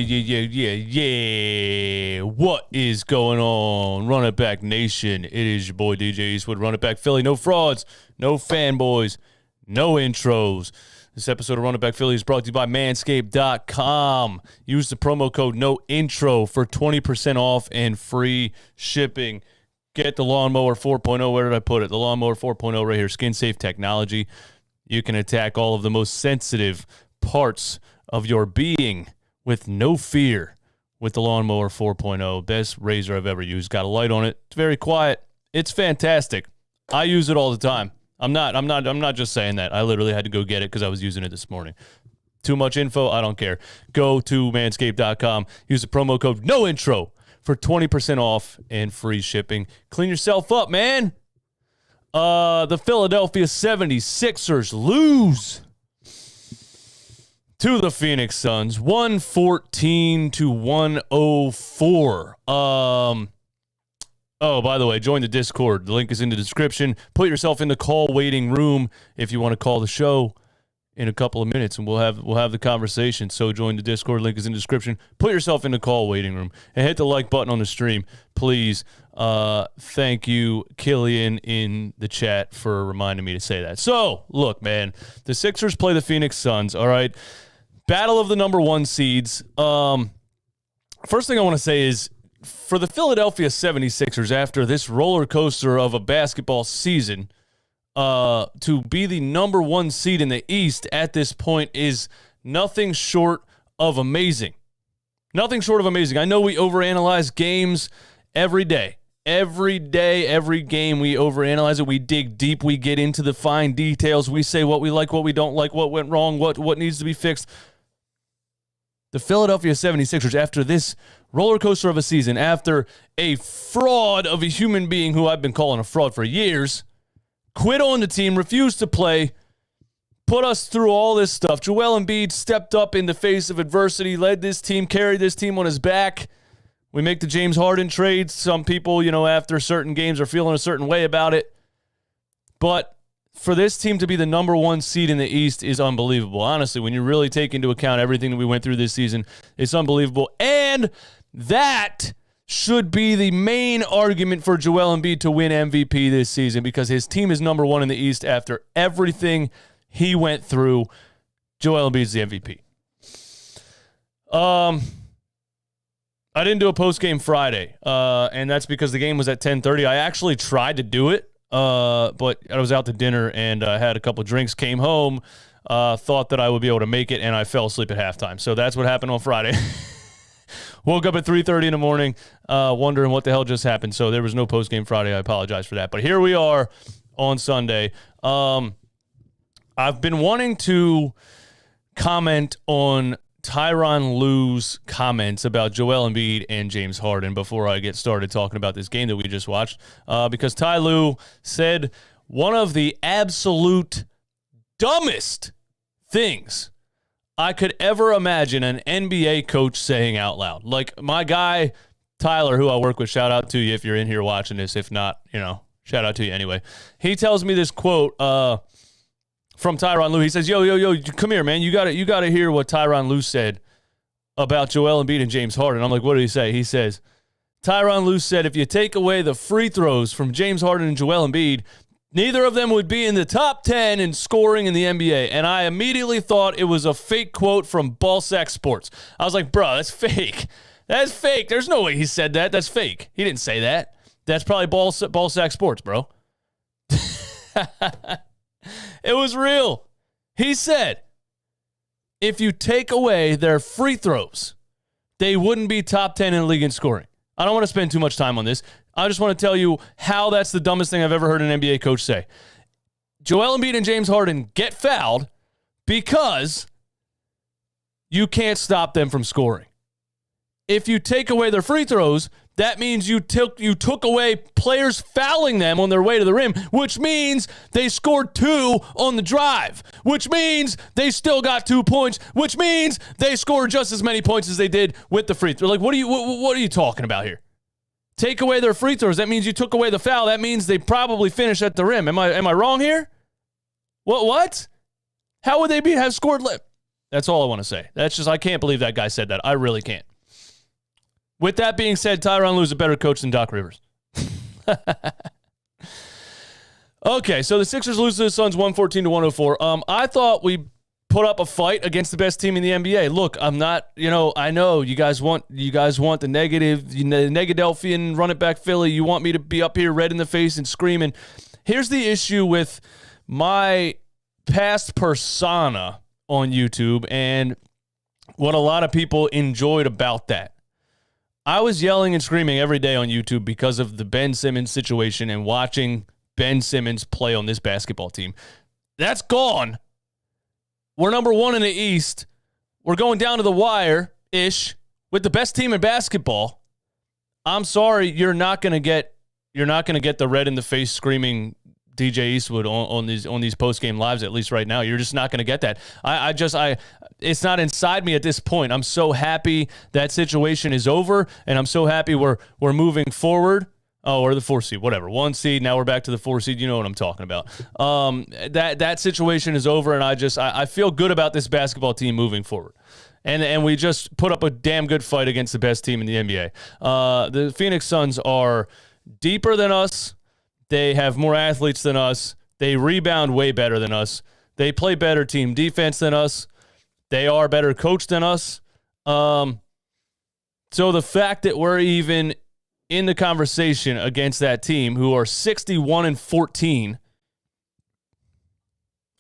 Yeah. What is going on? Run It Back Nation. It is your boy DJ Eastwood. Run It Back Philly. No frauds, no fanboys, no intros. This episode of Run It Back Philly is brought to you by Manscaped.com. Use the promo code NOINTRO for 20% off and free shipping. Get the Lawnmower 4.0. Where did I put it? The Lawnmower 4.0 right here. Skin-safe technology. You can attack all of the most sensitive parts of your being with no fear with the Lawnmower 4.0. Best razor I've ever used. Got a light on it. It's very quiet. It's fantastic. I use it all the time. I'm not just saying that. I literally had to go get it because I was using it this morning. Too much info? I don't care. Go to manscaped.com. Use the promo code NOINTRO for 20% off and free shipping. Clean yourself up, man. The Philadelphia 76ers lose to the Phoenix Suns, 114-104. Oh, by the way, join the Discord. The link is in the description. Put yourself in the call waiting room if you want to call the show in a couple of minutes, and we'll have the conversation. So join the Discord. Link is in the description. Put yourself in the call waiting room and hit the like button on the stream, please. Thank you, Killian, in the chat for reminding me to say that. So, look, man, the Sixers play the Phoenix Suns, all right? Battle of the number one seeds. First thing I want to say is, for the Philadelphia 76ers, after this roller coaster of a basketball season, to be the number one seed in the East at this point is nothing short of amazing. Nothing short of amazing. I know we overanalyze games every day. Every day, every game, we overanalyze it. We dig deep. We get into the fine details. We say what we like, what we don't like, what went wrong, what needs to be fixed. The Philadelphia 76ers, after this roller coaster of a season, after a fraud of a human being who I've been calling a fraud for years, quit on the team, refused to play, put us through all this stuff. Joel Embiid stepped up in the face of adversity, led this team, carried this team on his back. We make the James Harden trade. Some people, after certain games are feeling a certain way about it. But for this team to be the number one seed in the East is unbelievable. Honestly, when you really take into account everything that we went through this season, it's unbelievable. And that should be the main argument for Joel Embiid to win MVP this season, because his team is number one in the East after everything he went through. Joel Embiid's the MVP. I didn't do a post-game Friday, and that's because the game was at 10:30. I actually tried to do it, but I was out to dinner and I had a couple drinks, came home, thought that I would be able to make it, and I fell asleep at halftime. So that's what happened on Friday. Woke up at 3:30 in the morning, wondering what the hell just happened. So there was no post-game Friday. I apologize for that. But here we are on Sunday. I've been wanting to comment on Tyronn Lue's comments about Joel Embiid and James Harden before I get started talking about this game that we just watched, because Ty Lue said one of the absolute dumbest things I could ever imagine an NBA coach saying out loud. Like my guy, Tyler, who I work with, shout out to you if you're in here watching this. If not, shout out to you anyway. He tells me this quote from Tyronn Lue. He says, yo, come here, man. You got to hear what Tyronn Lue said about Joel Embiid and James Harden. I'm like, what did he say? He says, Tyronn Lue said, if you take away the free throws from James Harden and Joel Embiid, neither of them would be in the top 10 in scoring in the NBA. And I immediately thought it was a fake quote from Ballsack Sports. I was like, bro, that's fake. That's fake. There's no way he said that. That's fake. He didn't say that. That's probably Ballsack Sports, bro. It was real. He said, if you take away their free throws, they wouldn't be top 10 in the league in scoring. I don't want to spend too much time on this. I just want to tell you how that's the dumbest thing I've ever heard an NBA coach say. Joel Embiid and James Harden get fouled because you can't stop them from scoring. If you take away their free throws, that means you took away players fouling them on their way to the rim, which means they scored 2 on the drive, which means they still got 2 points, which means they scored just as many points as they did with the free throw. Like, what are you talking about here? Take away their free throws. That means you took away the foul. That means they probably finished at the rim. Am I wrong here? What? How would they have scored? That's all I want to say. I can't believe that guy said that. I really can't. With that being said, Tyronn Lue is a better coach than Doc Rivers. Okay, so the Sixers lose to the Suns 114-104. I thought we put up a fight against the best team in the NBA. Look, I'm not, I know you guys want the negative, the Negadelphian run it back Philly. You want me to be up here red in the face and screaming. Here's the issue with my past persona on YouTube and what a lot of people enjoyed about that. I was yelling and screaming every day on YouTube because of the Ben Simmons situation and watching Ben Simmons play on this basketball team. That's gone. We're number 1 in the East. We're going down to the wire-ish with the best team in basketball. I'm sorry, you're not going to get the red in the face screaming DJ Eastwood on these post-game lives, at least right now. You're just not going to get that. It's not inside me at this point. I'm so happy that situation is over, and I'm so happy we're moving forward. Oh, or the 4 seed, whatever. 1 seed, now we're back to the 4 seed. You know what I'm talking about. That situation is over, and I feel good about this basketball team moving forward. And we just put up a damn good fight against the best team in the NBA. The Phoenix Suns are deeper than us. They have more athletes than us. They rebound way better than us. They play better team defense than us. They are better coached than us. So the fact that we're even in the conversation against that team who are 61-14,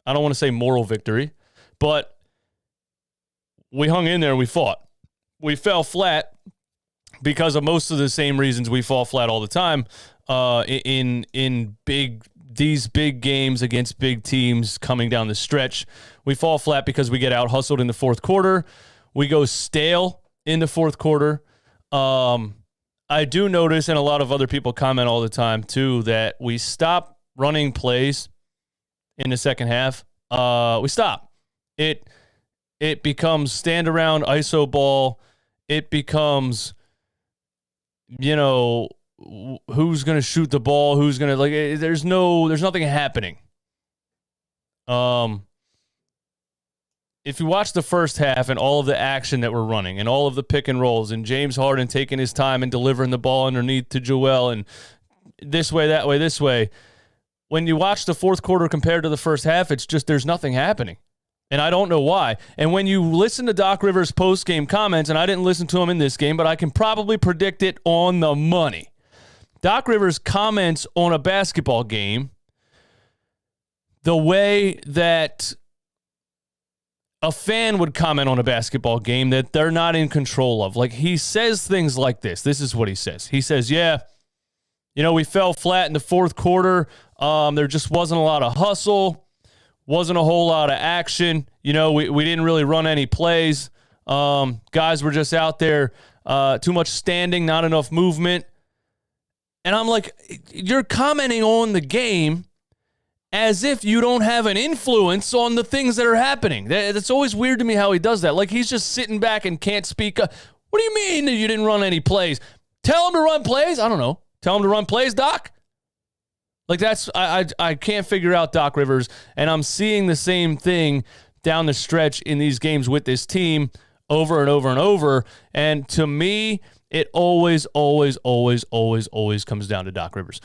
I don't want to say moral victory, but we hung in there and we fought. We fell flat because of most of the same reasons we fall flat all the time in these big games against big teams coming down the stretch. We fall flat because we get out hustled in the fourth quarter. We go stale in the fourth quarter. I do notice, and a lot of other people comment all the time too, that we stop running plays in the second half. We stop. It becomes stand around ISO ball. It becomes, who's going to shoot the ball, who's going to, there's nothing happening. If you watch the first half and all of the action that we're running and all of the pick and rolls and James Harden taking his time and delivering the ball underneath to Joel and this way, that way, this way, when you watch the fourth quarter compared to the first half, it's just there's nothing happening. And I don't know why. And when you listen to Doc Rivers' post-game comments, and I didn't listen to him in this game, but I can probably predict it on the money. Doc Rivers comments on a basketball game the way that a fan would comment on a basketball game that they're not in control of. Like, he says things like this. This is what he says. He says, we fell flat in the fourth quarter. There just wasn't a lot of hustle. Wasn't a whole lot of action. We didn't really run any plays. Guys were just out there. Too much standing, not enough movement. And I'm like, you're commenting on the game as if you don't have an influence on the things that are happening. It's always weird to me how he does that. Like, he's just sitting back and can't speak. What do you mean that you didn't run any plays? Tell him to run plays? I don't know. Tell him to run plays, Doc? Like, that's, I can't figure out Doc Rivers, and I'm seeing the same thing down the stretch in these games with this team over and over and over. And to me, it always comes down to Doc Rivers.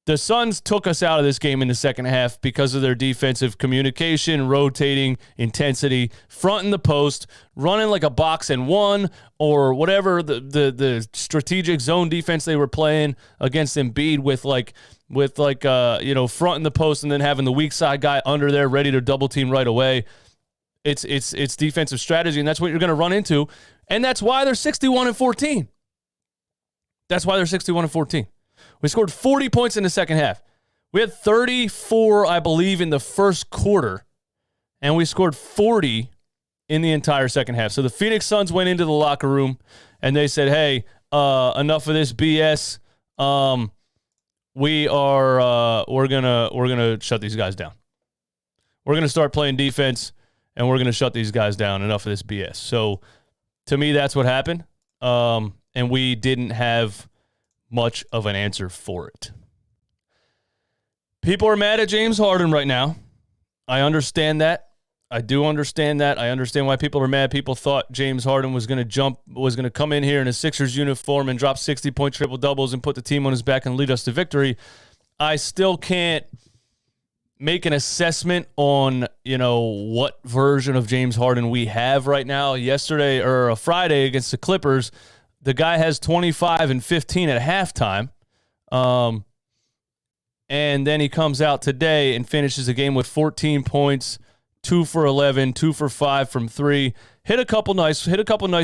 The Suns took us out of this game in the second half because of their defensive communication, rotating, intensity, fronting the post, running like a box and one, or whatever the strategic zone defense they were playing against Embiid with fronting the post and then having the weak side guy under there ready to double team right away. It's defensive strategy, and that's what you're going to run into, and that's why they're 61-14. That's why they're 61-14. We scored 40 points in the second half. We had 34, I believe, in the first quarter, and we scored 40 in the entire second half. So the Phoenix Suns went into the locker room, and they said, hey, enough of this BS. We're gonna shut these guys down. We're gonna start playing defense, and we're gonna shut these guys down. Enough of this BS. So to me, that's what happened. And we didn't have much of an answer for it. People are mad at James Harden right now. I understand that. I do understand that. I understand why people are mad. People thought James Harden was going to come in here in a Sixers uniform and drop 60-point triple-doubles and put the team on his back and lead us to victory. I still can't make an assessment on, what version of James Harden we have right now. Yesterday or Friday against the Clippers, the guy has 25 and 15 at halftime. And then he comes out today and finishes the game with 14 points, 2 for 11, 2 for 5 from 3. Hit a couple nice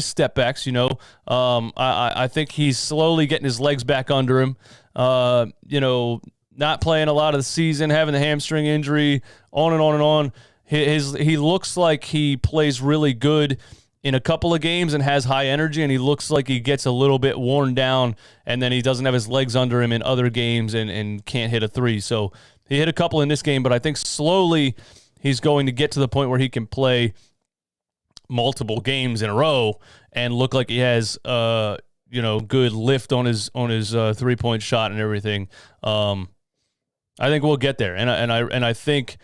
step backs, I think he's slowly getting his legs back under him. Not playing a lot of the season, having the hamstring injury, on and on and on. He looks like he plays really good in a couple of games and has high energy, and he looks like he gets a little bit worn down, and then he doesn't have his legs under him in other games and can't hit a three. So he hit a couple in this game, but I think slowly he's going to get to the point where he can play multiple games in a row and look like he has good lift on his 3-point shot and everything. I think we'll get there, and I think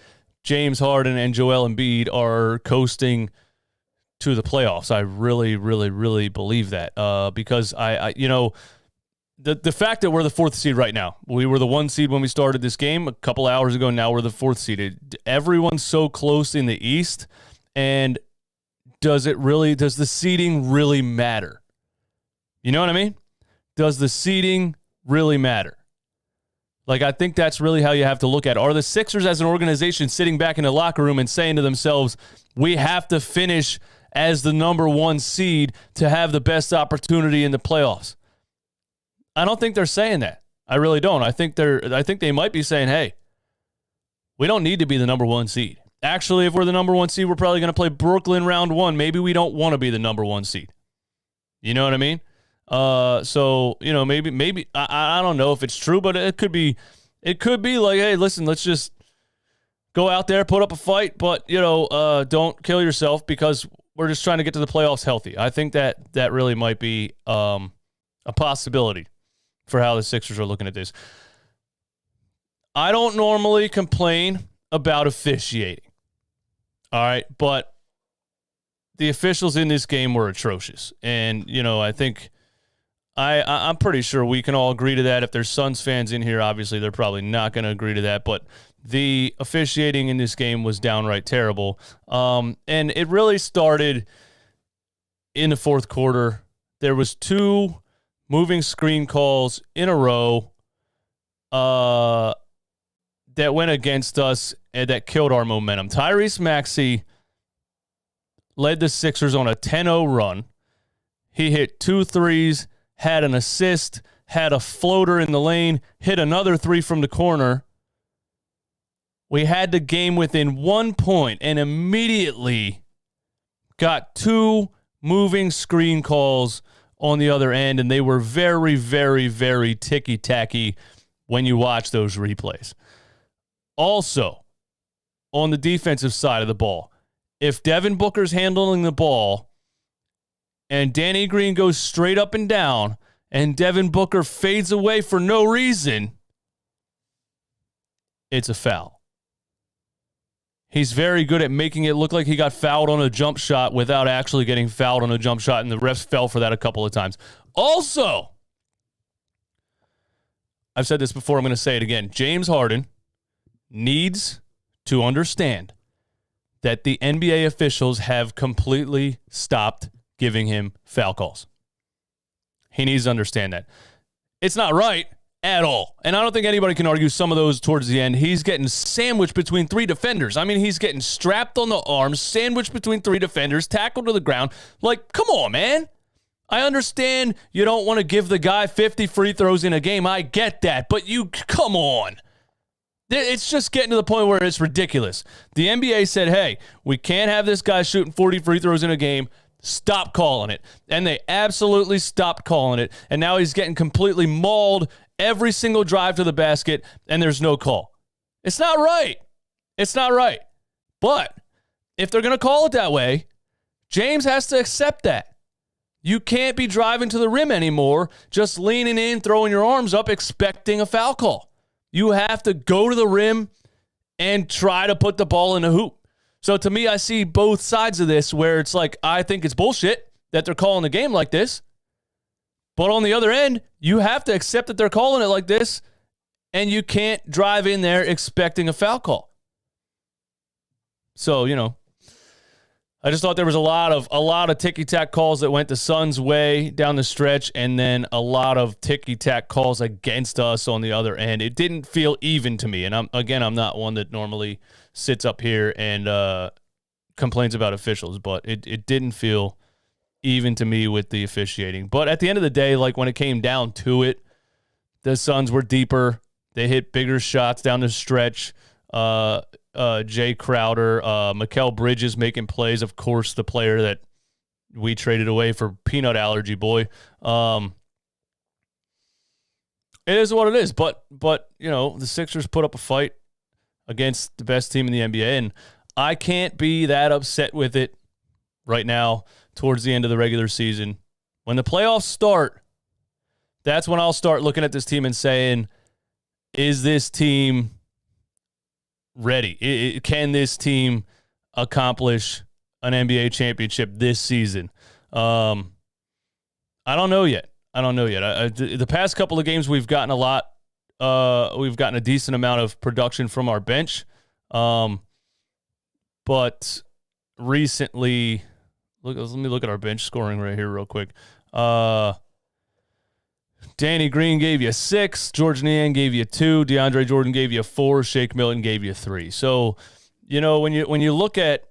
James Harden and Joel Embiid are coasting to the playoffs. I really, really, really believe that because the fact that we're the 4th seed right now. We were the 1 seed when we started this game a couple hours ago. Now we're the 4th seed. Everyone's so close in the East, and does the seeding really matter? You know what I mean? Does the seeding really matter? Like, I think that's really how you have to look at it. Are the Sixers as an organization sitting back in the locker room and saying to themselves, we have to finish as the number 1 seed to have the best opportunity in the playoffs? I don't think they're saying that. I really don't. I think they might be saying, hey, we don't need to be the number 1 seed. Actually, if we're the number 1 seed, we're probably going to play Brooklyn round 1. Maybe we don't want to be the number 1 seed. You know what I mean? So, maybe I don't know if it's true, but it could be like, hey, listen, let's just go out there, put up a fight, but, don't kill yourself because we're just trying to get to the playoffs healthy. I think that really might be a possibility for how the Sixers are looking at this. I don't normally complain about officiating. All right, but the officials in this game were atrocious. And, I think I'm pretty sure we can all agree to that. If there's Suns fans in here, obviously they're probably not going to agree to that. But the officiating in this game was downright terrible. And it really started in the 4th quarter. There was 2 moving screen calls in a row that went against us and that killed our momentum. Tyrese Maxey led the Sixers on a 10-0 run. He hit 2 threes, had an assist, had a floater in the lane, hit another 3 from the corner. We had the game within 1 point and immediately got 2 moving screen calls on the other end, and they were very, very, very ticky-tacky when you watch those replays. Also, on the defensive side of the ball, if Devin Booker's handling the ball and Danny Green goes straight up and down and Devin Booker fades away for no reason, it's a foul. He's very good at making it look like he got fouled on a jump shot without actually getting fouled on a jump shot, and the refs fell for that a couple of times. Also, I've said this before, I'm going to say it again. James Harden needs to understand that the NBA officials have completely stopped giving him foul calls. He needs to understand that. It's not right at all. And I don't think anybody can argue some of those towards the end. He's getting sandwiched between 3 defenders. I mean, he's getting strapped on the arms, sandwiched between 3 defenders, tackled to the ground. Like, come on, man. I understand you don't want to give the guy 50 free throws in a game. I get that. But come on. It's just getting to the point where it's ridiculous. The NBA said, hey, we can't have this guy shooting 40 free throws in a game. Stop calling it. And they absolutely stopped calling it. And now he's getting completely mauled every single drive to the basket, and there's no call. It's not right. It's not right. But if they're going to call it that way, James has to accept that. You can't be driving to the rim anymore, just leaning in, throwing your arms up, expecting a foul call. You have to go to the rim and try to put the ball in the hoop. So to me, I see both sides of this where it's like, I think it's bullshit that they're calling the game like this. But on the other end, you have to accept that they're calling it like this, and you can't drive in there expecting a foul call. So, I just thought there was a lot of ticky-tack calls that went the Suns' way down the stretch, and then a lot of ticky-tack calls against us on the other end. It didn't feel even to me, and I'm not one that normally sits up here and complains about officials, but it didn't feel even to me with the officiating. But at the end of the day, like when it came down to it, the Suns were deeper. They hit bigger shots down the stretch. Jay Crowder, Mikal Bridges making plays, of course, the player that we traded away for peanut allergy boy. It is what it is, but the Sixers put up a fight against the best team in the NBA, and I can't be that upset with it right now towards the end of the regular season. When the playoffs start, that's when I'll start looking at this team and saying, is this team ready? Can this team accomplish an NBA championship this season? I don't know yet. The past couple of games, we've gotten a decent amount of production from our bench. But recently, let me look at our bench scoring right here real quick. Danny Green gave you 6. George Niang gave you 2. DeAndre Jordan gave you 4. Shake Milton gave you 3. So, when you look at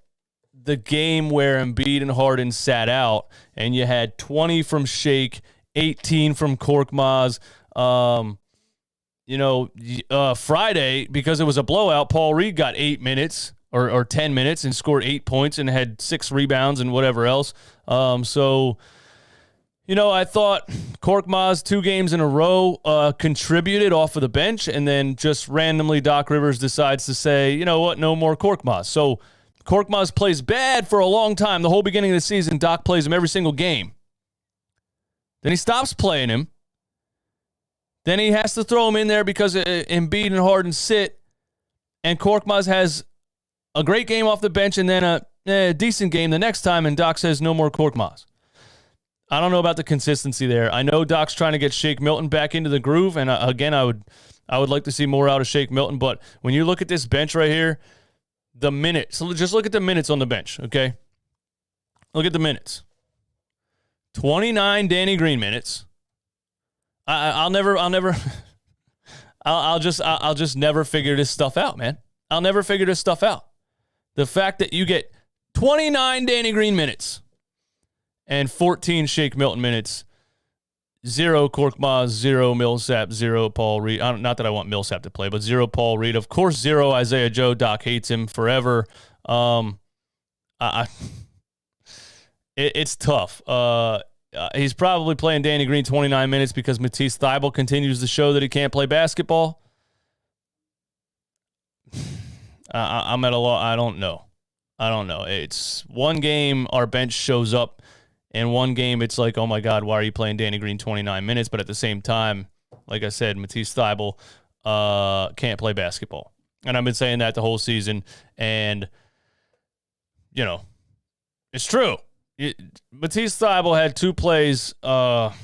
the game where Embiid and Harden sat out, and you had 20 from Shake, 18 from Korkmaz. Friday, because it was a blowout, Paul Reed got 8 minutes or 10 minutes and scored 8 points and had 6 rebounds and whatever else. I thought Korkmaz 2 games in a row contributed off of the bench, and then just randomly Doc Rivers decides to say, you know what, no more Korkmaz. So Korkmaz plays bad for a long time. The whole beginning of the season, Doc plays him every single game. Then he stops playing him. Then he has to throw him in there because Embiid and Harden sit, and Korkmaz has a great game off the bench and then a decent game the next time, and Doc says no more Korkmaz. I don't know about the consistency there. I know Doc's trying to get Shake Milton back into the groove, and again, I would like to see more out of Shake Milton, but when you look at this bench right here, the minutes, so just look at the minutes on the bench, okay? Look at the minutes. 29 Danny Green minutes. I'll just never figure this stuff out, man. I'll never figure this stuff out. The fact that you get 29 Danny Green minutes and 14 Shake Milton minutes, 0 Korkmaz, 0 Millsap, 0 Paul Reed. Not that I want Millsap to play, but 0 Paul Reed. Of course, 0 Isaiah Joe. Doc hates him forever. It's tough. He's probably playing Danny Green 29 minutes because Matisse Thybulle continues to show that he can't play basketball. I'm at a loss. I don't know. It's one game our bench shows up, and one game it's like, oh my God, why are you playing Danny Green 29 minutes? But at the same time, like I said, Matisse Thybulle can't play basketball. And I've been saying that the whole season, and, it's true. Matisse Thybulle had 2 plays, was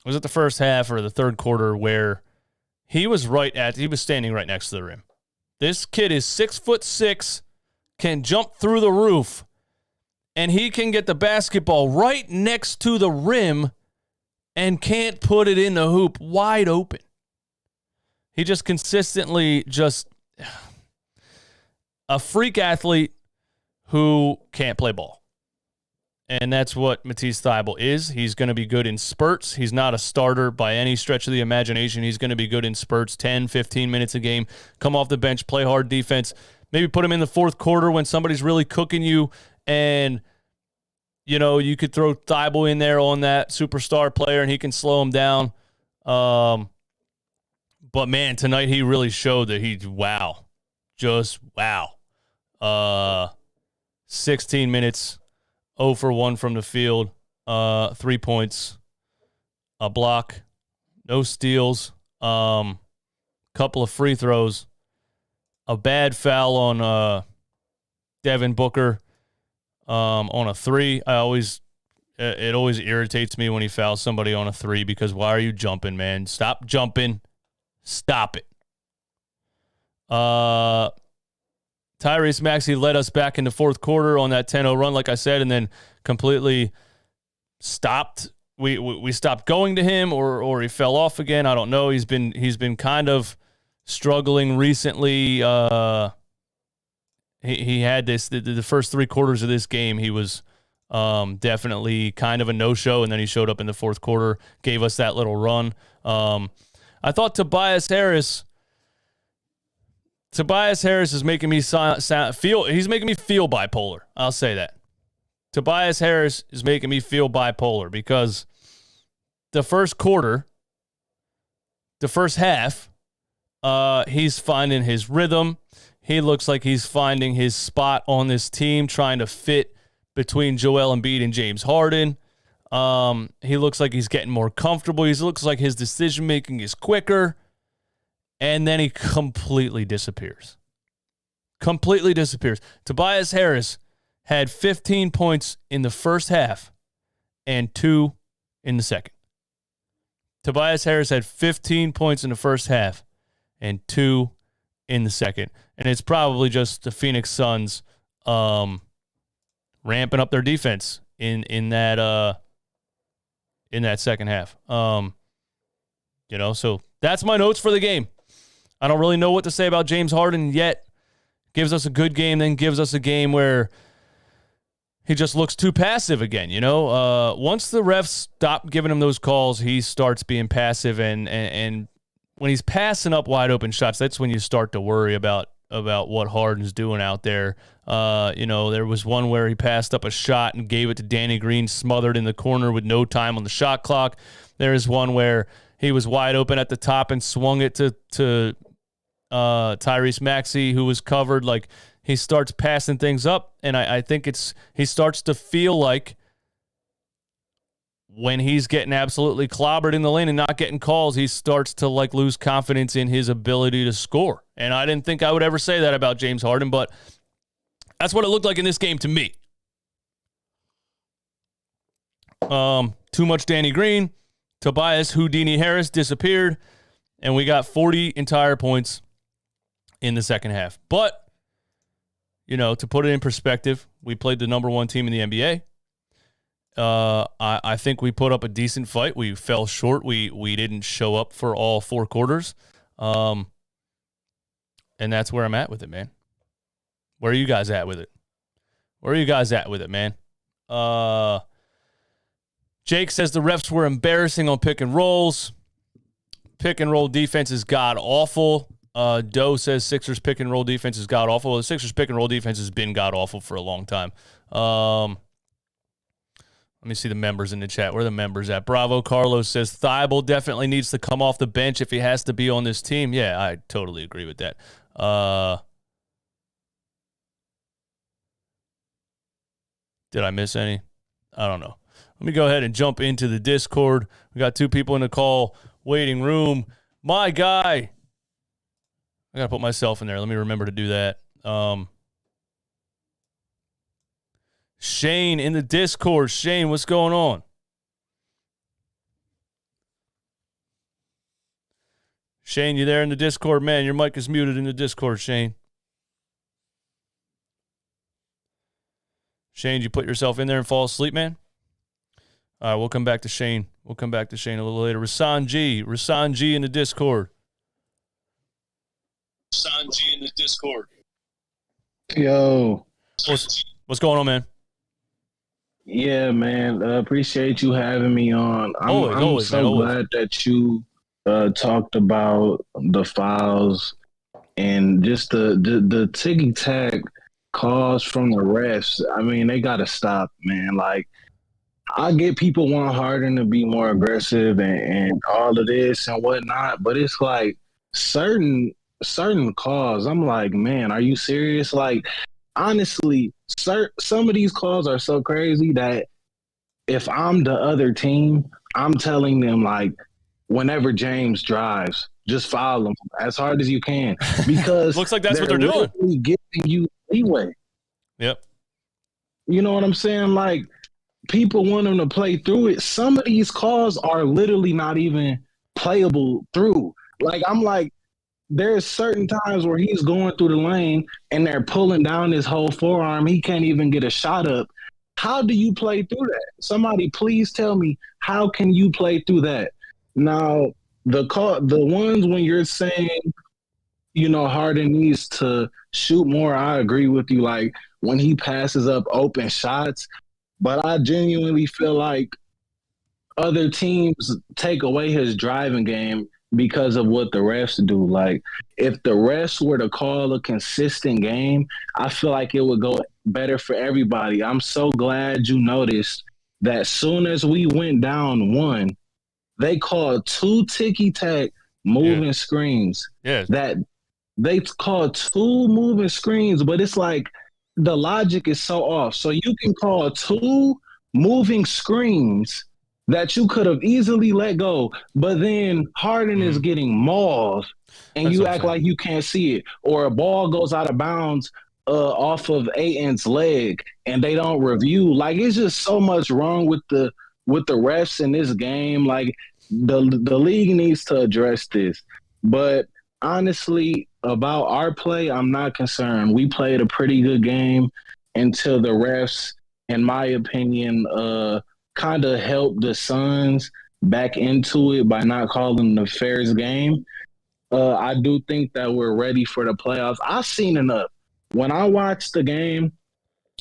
it the first half or the third quarter, where he was standing right next to the rim. This kid is 6'6", can jump through the roof, and he can get the basketball right next to the rim and can't put it in the hoop wide open. He just consistently a freak athlete who can't play ball. And that's what Matisse Thybulle is. He's going to be good in spurts. He's not a starter by any stretch of the imagination. He's going to be good in spurts, 10, 15 minutes a game, come off the bench, play hard defense, maybe put him in the fourth quarter when somebody's really cooking you, and, you could throw Thybulle in there on that superstar player, and he can slow him down. But, man, tonight he really showed that just wow. 16 minutes. 0 for 1 from the field, 3 points, a block, no steals, couple of free throws, a bad foul on Devin Booker on a 3. It always irritates me when he fouls somebody on a 3 because why are you jumping, man? Stop jumping. Stop it. Tyrese Maxey led us back in the fourth quarter on that 10-0 run, like I said, and then completely stopped. We stopped going to him, or he fell off again. I don't know. He's been kind of struggling recently. He had this the first 3 quarters of this game. He was definitely kind of a no-show, and then he showed up in the fourth quarter, gave us that little run. I thought Tobias Harris is making me feel bipolar. I'll say that. Tobias Harris is making me feel bipolar because the first quarter, the first half, he's finding his rhythm. He looks like he's finding his spot on this team, trying to fit between Joel Embiid and James Harden. He looks like he's getting more comfortable. He looks like his decision-making is quicker. And then he completely disappears. Tobias Harris had 15 points in the first half and 2 in the second. Tobias Harris had 15 points in the first half and 2 in the second. And it's probably just the Phoenix Suns ramping up their defense in that second half. So that's my notes for the game. I don't really know what to say about James Harden yet. Gives us a good game, then gives us a game where he just looks too passive again, Once the refs stop giving him those calls, he starts being passive, and when he's passing up wide open shots, that's when you start to worry about what Harden's doing out there. There was one where he passed up a shot and gave it to Danny Green, smothered in the corner with no time on the shot clock. There is one where he was wide open at the top and swung it to Tyrese Maxey, who was covered. Like, he starts passing things up, and I think he starts to feel like when he's getting absolutely clobbered in the lane and not getting calls, he starts to lose confidence in his ability to score. And I didn't think I would ever say that about James Harden, but that's what it looked like in this game to me. Too much Danny Green. Tobias Houdini Harris disappeared, and we got 40 entire points in the second half. But, to put it in perspective, we played the number 1 team in the NBA. I think we put up a decent fight. We fell short. We didn't show up for all 4 quarters. And that's where I'm at with it, man. Where are you guys at with it? Man? Jake says the refs were embarrassing on pick and rolls. Pick and roll defense is god-awful. Doe says Sixers pick and roll defense is god-awful. Well, the Sixers pick and roll defense has been god-awful for a long time. Let me see the members in the chat. Where are the members at? Bravo Carlos says Thibault definitely needs to come off the bench if he has to be on this team. Yeah, I totally agree with that. Did I miss any? I don't know. Let me go ahead and jump into the Discord. We got 2 people in the call waiting room. My guy. I got to put myself in there. Let me remember to do that. Shane in the Discord. Shane, what's going on? Shane, you there in the Discord? Man, your mic is muted in the Discord, Shane. Shane, you put yourself in there and fall asleep, man? All right, we'll come back to Shane. A little later. Rasan G in the Discord. Yo. What's going on, man? Yeah, man. Appreciate you having me on. I'm so glad that you talked about the fouls and just the ticky-tack calls from the refs. I mean, they got to stop, man. I get people want Harden to be more aggressive and all of this and whatnot, but it's certain calls, I'm like, man, are you serious? Honestly, some of these calls are so crazy that if I'm the other team, I'm telling them, whenever James drives, just foul him as hard as you can because looks like that's what they're doing. Giving you leeway. Yep. You know what I'm saying? Like, people want him to play through it. Some of these calls are literally not even playable through. Like, I'm like, there's certain times where he's going through the lane and they're pulling down his whole forearm. He can't even get a shot up. How do you play through that? Somebody please tell me, how can you play through that? Now, the ones when you're saying, Harden needs to shoot more, I agree with you. Like, when he passes up open shots, but I genuinely feel like other teams take away his driving game because of what the refs do. Like, if the refs were to call a consistent game, I feel like it would go better for everybody. I'm so glad you noticed that soon as we went down one, they called two ticky-tack moving screens. Yeah. That they called two moving screens, but it's like the logic is so off. So you can call two moving screens that you could have easily let go, but then Harden is getting mauled and you act like you can't see it, or a ball goes out of bounds off of Ayton's leg and they don't review. Like, it's just so much wrong with the refs in this game. Like, the league needs to address this. But honestly, about our play, I'm not concerned. We played a pretty good game until the refs, in my opinion, kind of helped the Suns back into it by not calling the fairest game. I do think that we're ready for the playoffs. I've seen enough. When I watched the game,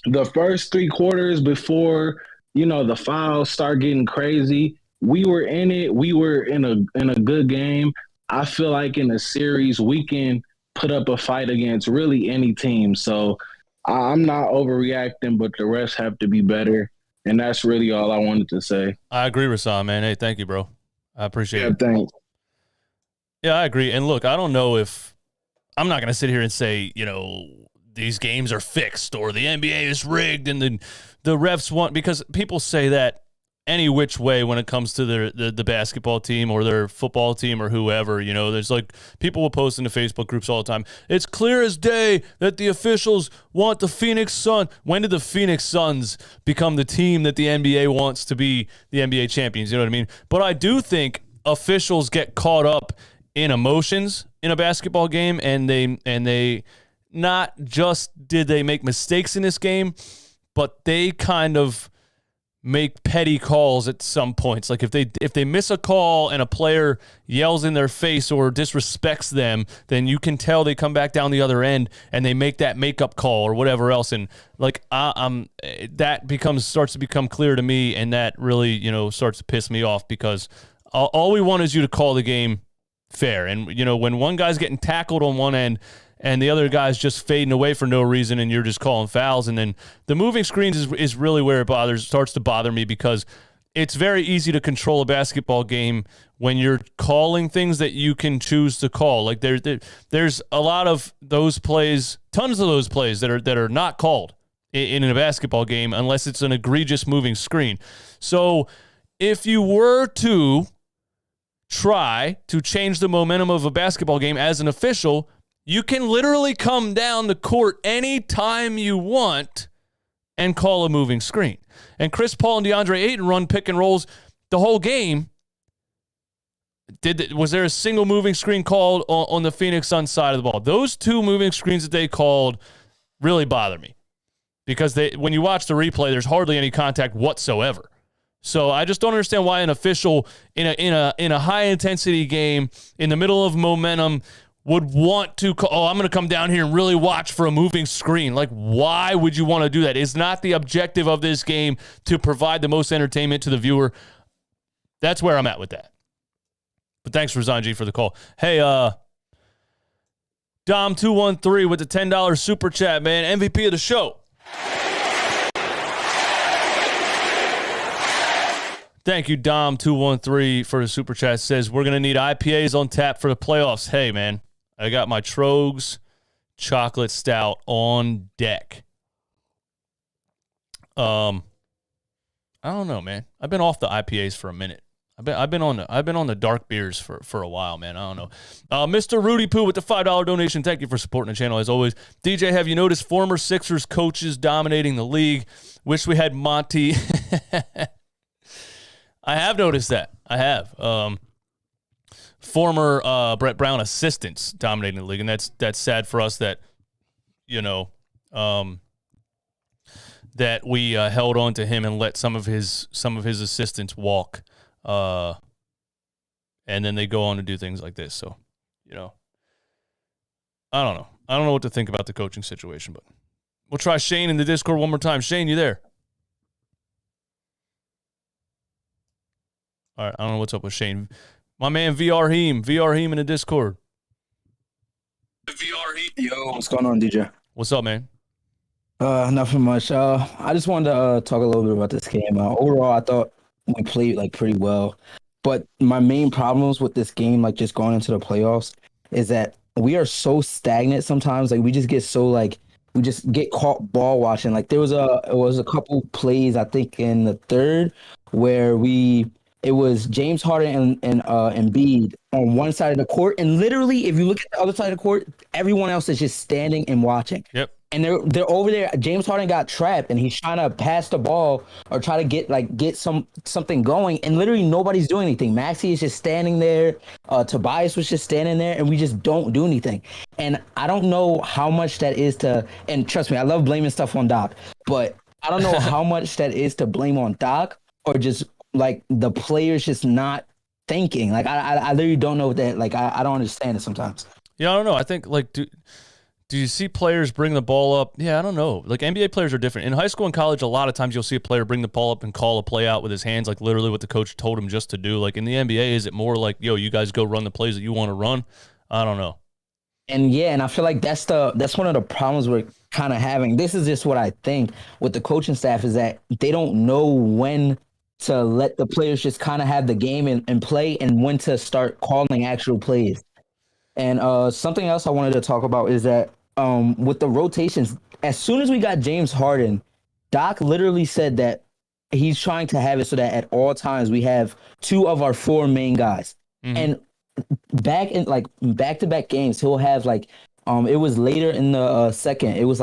the first three quarters before, the fouls start getting crazy, we were in it. We were in a good game. I feel like in a series, we can put up a fight against really any team. So I'm not overreacting, but the refs have to be better. And that's really all I wanted to say. I agree, Rasan, man. Hey, thank you, bro. I appreciate it. Yeah, thanks. Yeah, I agree. And look, I don't know if – I'm not going to sit here and say, these games are fixed or the NBA is rigged and the refs want – because people say that any which way when it comes to the basketball team or their football team or whoever. There's like people will post in the Facebook groups all the time. It's clear as day that the officials want the Phoenix Suns. When did the Phoenix Suns become the team that the NBA wants to be the NBA champions? You know what I mean? But I do think officials get caught up in emotions in a basketball game, and they not just did they make mistakes in this game, but they kind of make petty calls at some points. Like if they miss a call and a player yells in their face or disrespects them, then you can tell they come back down the other end and they make that makeup call or whatever else. And like that starts to become clear to me, and that really starts to piss me off, because all we want is you to call the game fair. And when one guy's getting tackled on one end and the other guy's just fading away for no reason, and you're just calling fouls. And then the moving screens is really where it starts to bother me, because it's very easy to control a basketball game when you're calling things that you can choose to call. Like there's a lot of those plays, tons of those plays that are not called in a basketball game unless it's an egregious moving screen. So if you were to try to change the momentum of a basketball game as an official, you can literally come down the court anytime you want and call a moving screen. And Chris Paul and DeAndre Ayton run pick and rolls the whole game. Was there a single moving screen called on the Phoenix Suns side of the ball? Those two moving screens that they called really bother me, because when you watch the replay, there's hardly any contact whatsoever. So I just don't understand why an official in a high intensity game in the middle of momentum would want to call, I'm going to come down here and really watch for a moving screen. Like, why would you want to do that? It's not the objective of this game to provide the most entertainment to the viewer. That's where I'm at with that. But thanks for Zanji for the call. Hey, Dom213 with the $10 super chat, man. MVP of the show. Thank you, Dom213, for the super chat. Says, we're going to need IPAs on tap for the playoffs. Hey, man, I got my Trogs chocolate stout on deck. I don't know, man. I've been off the IPAs for a minute. I've been on the dark beers for a while, man. I don't know. Mr. Rudy Poo with the $5 donation. Thank you for supporting the channel as always. DJ, have you noticed former Sixers coaches dominating the league? Wish we had Monty. I have noticed that. I have. Former Brett Brown assistants dominating the league, and that's sad for us that that we held on to him and let some of his assistants walk. And then they go on to do things like this. So, I don't know. I don't know what to think about the coaching situation, but we'll try Shane in the Discord one more time. Shane, you there? All right. I don't know what's up with Shane. My man, VR Heem in the Discord. Yo, what's going on, DJ? What's up, man? Nothing much. I just wanted to talk a little bit about this game. Overall, I thought we played pretty well, but my main problems with this game, just going into the playoffs, is that we are so stagnant sometimes. We just get so we just get caught ball watching. There was a couple plays, I think in the third, where it was James Harden and Embiid on one side of the court, and literally, if you look at the other side of the court, everyone else is just standing and watching. Yep. And they're over there. James Harden got trapped, and he's trying to pass the ball or try to get something going, and literally nobody's doing anything. Maxey is just standing there. Tobias was just standing there, and we just don't do anything. And I don't know how much that is to. And trust me, I love blaming stuff on Doc, but I don't know how much that is to blame on Doc or just the players just not thinking. I literally don't know that. I don't understand it sometimes. Yeah, I don't know. I think do you see players bring the ball up? Yeah, I don't know. NBA players are different. In high school and college, a lot of times you'll see a player bring the ball up and call a play out with his hands, literally what the coach told him just to do. In the NBA, is it more yo, you guys go run the plays that you want to run? I don't know. And I feel like that's one of the problems we're kind of having. This is just what I think with the coaching staff, is that they don't know when to let the players just kind of have the game and play, and when to start calling actual plays. And something else I wanted to talk about is that with the rotations, as soon as we got James Harden, Doc literally said that he's trying to have it so that at all times we have two of our four main guys. Mm-hmm. And back-to-back games, he'll have it was later in the second. It was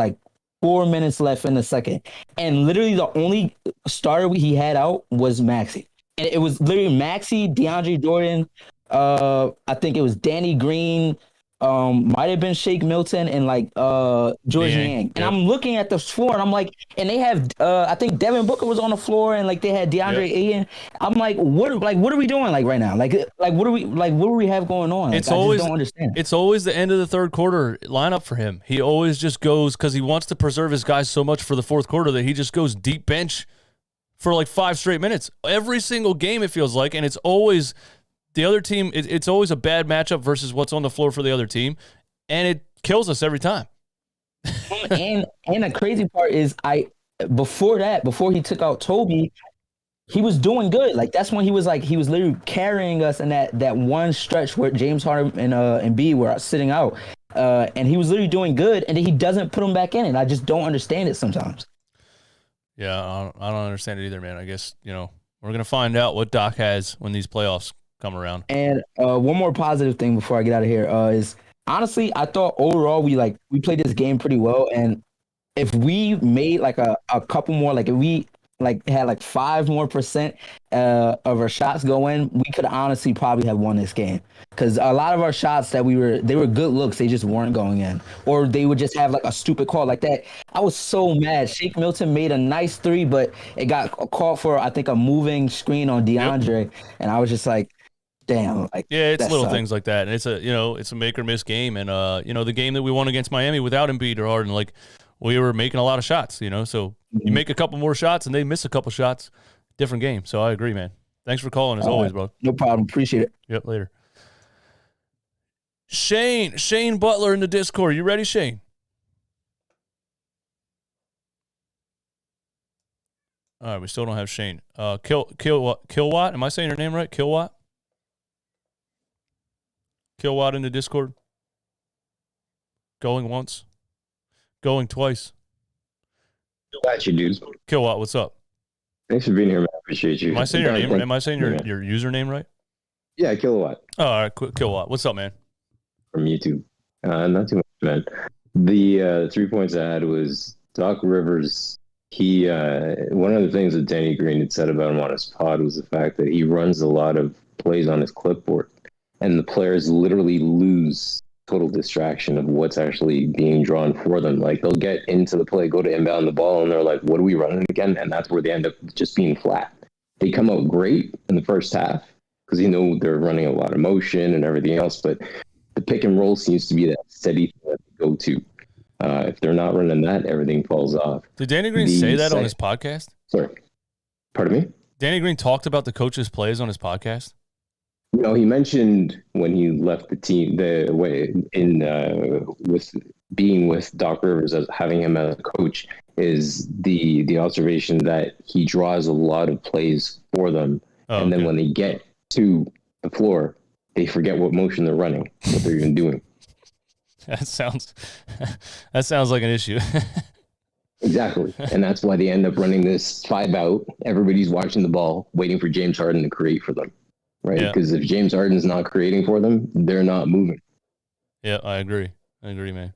4 minutes left in the second. And literally the only starter he had out was Maxey. And it was literally Maxey, DeAndre Jordan, I think it was Danny Green, might have been Shake Milton, and George Niang. And I'm looking at the floor, and I'm and they have I think Devin Booker was on the floor, and they had DeAndre Ayton. I'm what are we doing right now? What do we have going on? I just don't understand. It's always the end of the third quarter lineup for him. He always just goes, because he wants to preserve his guys so much for the fourth quarter, that he just goes deep bench for 5 straight minutes. Every single game, it feels like, and it's always the other team. It's always a bad matchup versus what's on the floor for the other team, and it kills us every time. and the crazy part is, before he took out Toby, he was doing good. That's when he was literally carrying us in that one stretch where James Harden and Embiid were sitting out, and he was literally doing good, and then he doesn't put him back in, and I just don't understand it sometimes. Yeah, I don't understand it either, man. I guess we're gonna find out what Doc has when these playoffs come around. And one more positive thing before I get out of here is, honestly, I thought overall we played this game pretty well, and if we made a couple more, if we had 5% more of our shots go in, we could honestly probably have won this game, because a lot of our shots they were good looks, they just weren't going in, or they would just have a stupid call like that. I was so mad. Shake Milton made a nice three, but it got called for, I think, a moving screen on DeAndre. Yep. And I was just damn. Yeah, it's little things like that, and it's a make or miss game. And the game that we won against Miami without Embiid or Harden, we were making a lot of shots. So you make a couple more shots and they miss a couple shots, different game. So I agree, man. Thanks for calling as always, bro. No problem. Appreciate it. Yep, later. Shane Butler in the Discord. You ready, Shane? All right, we still don't have Shane. Kilowatt. Am I saying your name right? Kilowatt in the Discord. Going once. Going twice. Got you, dude. Kilowatt, what's up? Thanks for being here, man. Appreciate you. Am I saying your name? Am I saying your username right? Yeah, Kilowatt. Oh, all right, Kilowatt. What's up, man? From YouTube. Not too much, man. The 3 points I had was Doc Rivers. He one of the things that Danny Green had said about him on his pod was the fact that he runs a lot of plays on his clipboard, and the players literally lose total distraction of what's actually being drawn for them. Like they'll get into the play, go to inbound the ball, and they're like, "What are we running again?" And that's where they end up just being flat. They come out great in the first half because they're running a lot of motion and everything else, but the pick and roll seems to be that steady thing that they go to. If they're not running that, everything falls off. Did Danny Green say that on his podcast? Sorry, pardon me? Danny Green talked about the coach's plays on his podcast? He mentioned when he left the team, the way with being with Doc Rivers as having him as a coach is the observation that he draws a lot of plays for them, and then when they get to the floor, they forget what motion they're running, what they're even doing. That sounds like an issue. Exactly. And that's why they end up running this 5-out. Everybody's watching the ball, waiting for James Harden to create for them. Right? Because if James Harden's not creating for them, they're not moving. Yeah, I agree, man.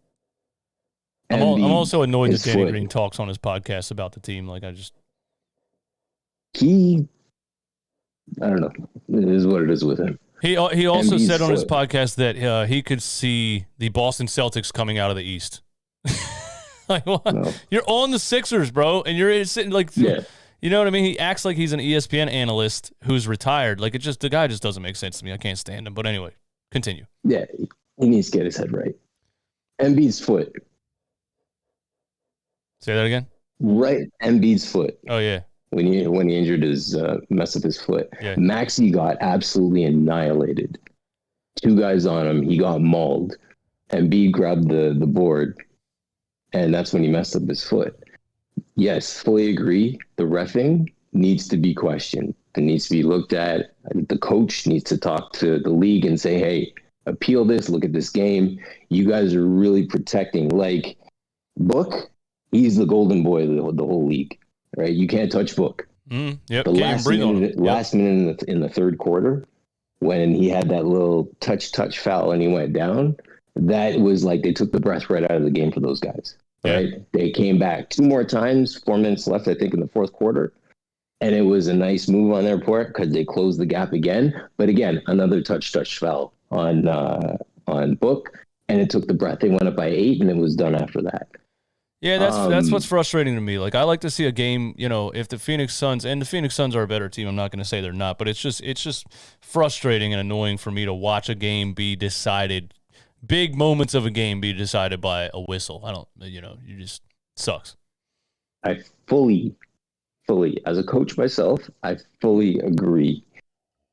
I'm also annoyed that Danny Green talks on his podcast about the team. Like, I don't know. It is what it is with him. He also said on his podcast that he could see the Boston Celtics coming out of the East. Like, what? No. You're on the Sixers, bro, and you're sitting like, you know what I mean? He acts like he's an ESPN analyst who's retired. Like, the guy just doesn't make sense to me. I can't stand him. But anyway, continue. Yeah, he needs to get his head right. Embiid's foot. Say that again? Right, Embiid's foot. Oh, yeah. When he injured his mess up his foot. Yeah. Maxey got absolutely annihilated. 2 guys on him. He got mauled. Embiid grabbed the board, and that's when he messed up his foot. Yes, fully agree. The reffing needs to be questioned. It needs to be looked at. The coach needs to talk to the league and say, hey, appeal this, look at this game. You guys are really protecting. Like, Book, he's the golden boy of the whole league, right? You can't touch Book. Yep, the last minute in the third quarter, when he had that little touch foul and he went down, that was like they took the breath right out of the game for those guys. Right? Yeah. They came back 2 more times, 4 minutes left, I think, in the fourth quarter. And it was a nice move on their part because they closed the gap again. But again, another touch fell on Book, and it took the breath. They went up by 8, and it was done after that. Yeah, that's what's frustrating to me. Like, I like to see a game, if the Phoenix Suns are a better team, I'm not going to say they're not, but it's just frustrating and annoying for me to watch a game be decided. Big moments of a game be decided by a whistle. You just sucks. I fully, as a coach myself, I fully agree.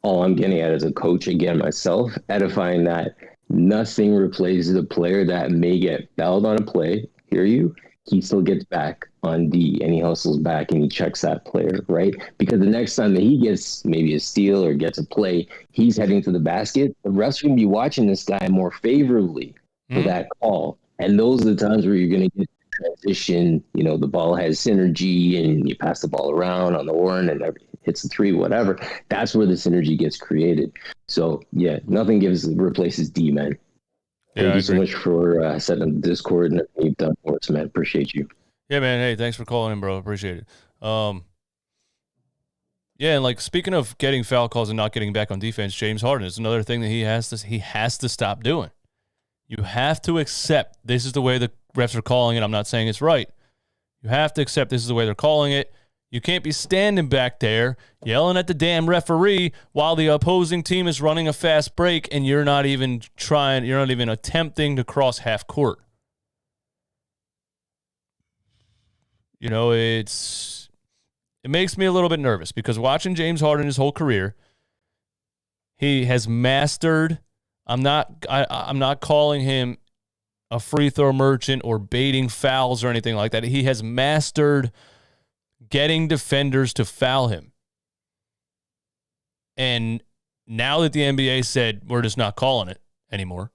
All I'm getting at as a coach, again, myself, edifying that nothing replaces a player that may get fouled on a play. Hear you? He still gets back on D and he hustles back and he checks that player, right? Because the next time that he gets maybe a steal or gets a play, he's heading to the basket. The refs are going to be watching this guy more favorably for that call. And those are the times where you're going to get transition. The ball has synergy and you pass the ball around on the horn and hits the 3, whatever. That's where the synergy gets created. So, yeah, nothing replaces D, man. Thank you so much for setting the Discord and everything you've done for us, man. Appreciate you. Yeah, man. Hey, thanks for calling in, bro. Appreciate it. Yeah, and like speaking of getting foul calls and not getting back on defense, James Harden is another thing that he has to stop doing. You have to accept this is the way the refs are calling it. I'm not saying it's right. You have to accept this is the way they're calling it. You can't be standing back there yelling at the damn referee while the opposing team is running a fast break and you're not even attempting to cross half court. It makes me a little bit nervous because watching James Harden his whole career, he has mastered. I'm not calling him a free throw merchant or baiting fouls or anything like that. He has mastered getting defenders to foul him. And now that the NBA said we're just not calling it anymore,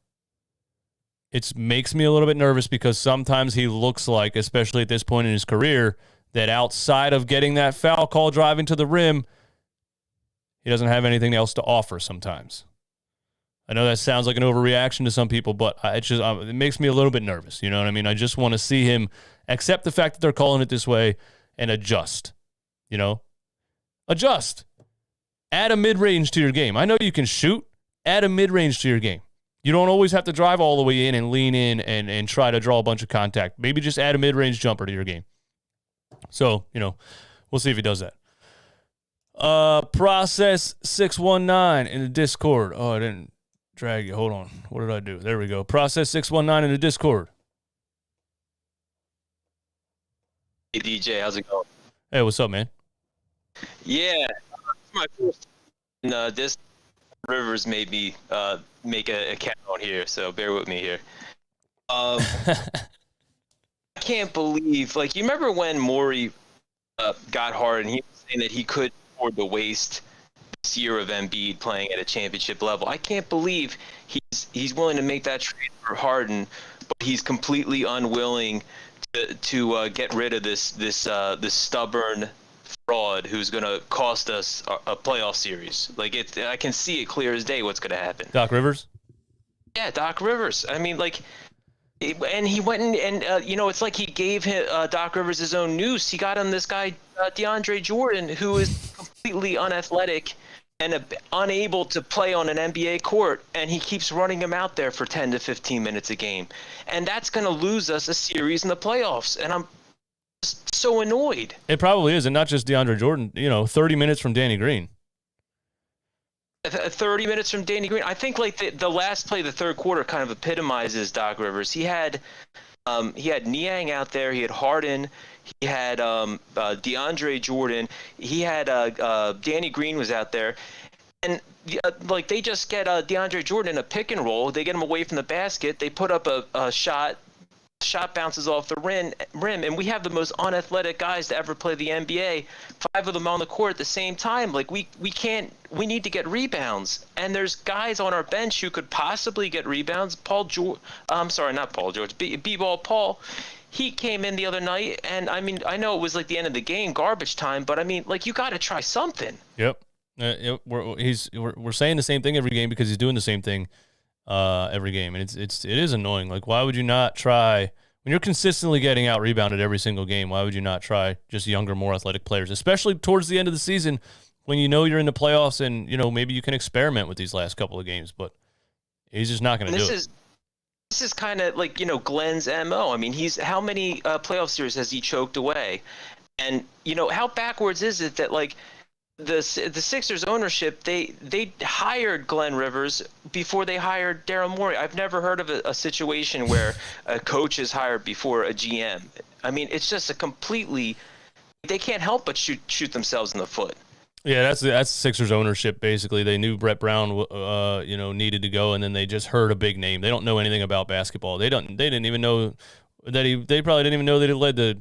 it makes me a little bit nervous because sometimes he looks like, especially at this point in his career, that outside of getting that foul call driving to the rim, He doesn't have anything else to offer sometimes. I know that sounds like an overreaction to some people, but it makes me a little bit nervous. You know what I mean? I just want to see him accept the fact that they're calling it this way and adjust. You know? Adjust. Add a mid-range to your game. I know you can shoot. Add a mid-range to your game. You don't always have to drive all the way in and lean in and try to draw a bunch of contact. Maybe just add a mid-range jumper to your game. So, we'll see if he does that. Process 619 in the Discord. Oh, I didn't drag you. Hold on. What did I do? There we go. Process 619 in the Discord. Hey, DJ, how's it going? Hey, what's up, man? Yeah, my first. This Rivers made me make an account on here, so bear with me here. I can't believe, you remember when Morey got Harden, he was saying that he could afford to waste this year of Embiid playing at a championship level. I can't believe he's willing to make that trade for Harden, but he's completely unwilling to get rid of this stubborn fraud who's going to cost us a playoff series. I can see it clear as day what's going to happen. Doc Rivers? Yeah, Doc Rivers. I mean, and he went and it's like he gave Doc Rivers his own noose. He got him this guy, DeAndre Jordan, who is completely unathletic and unable to play on an NBA court, and he keeps running him out there for 10 to 15 minutes a game. And that's going to lose us a series in the playoffs, and I'm just so annoyed. It probably is, and not just DeAndre Jordan. 30 minutes from Danny Green. 30 minutes from Danny Green. I think the last play of the third quarter kind of epitomizes Doc Rivers. He had Niang out there. He had Harden. He had DeAndre Jordan. He had Danny Green was out there. And they just get DeAndre Jordan in a pick and roll. They get him away from the basket. They put up a shot. Shot bounces off the rim, and we have the most unathletic guys to ever play the NBA. 5 of them on the court at the same time. We need to get rebounds, and there's guys on our bench who could possibly get rebounds. B-ball Paul. He came in the other night, and I mean, I know it was the end of the game, garbage time, but I mean, you got to try something. Yep. We're saying the same thing every game because he's doing the same thing every game, and it is annoying. Why would you not try when you're consistently getting out rebounded every single game? Why would you not try just younger, more athletic players, especially towards the end of the season when you're in the playoffs and maybe you can experiment with these last couple of games? But he's just not going to do it. This is kind of Glenn's MO. I mean, how many playoff series has he choked away? And how backwards is it that the Sixers ownership, they hired Glenn Rivers before they hired Daryl Morey. I've never heard of a situation where a coach is hired before a GM. I mean, it's just they can't help but shoot themselves in the foot. Yeah, that's Sixers ownership basically. They knew Brett Brown needed to go, and then they just heard a big name. They don't know anything about basketball. They didn't even know that they probably didn't even know that he led the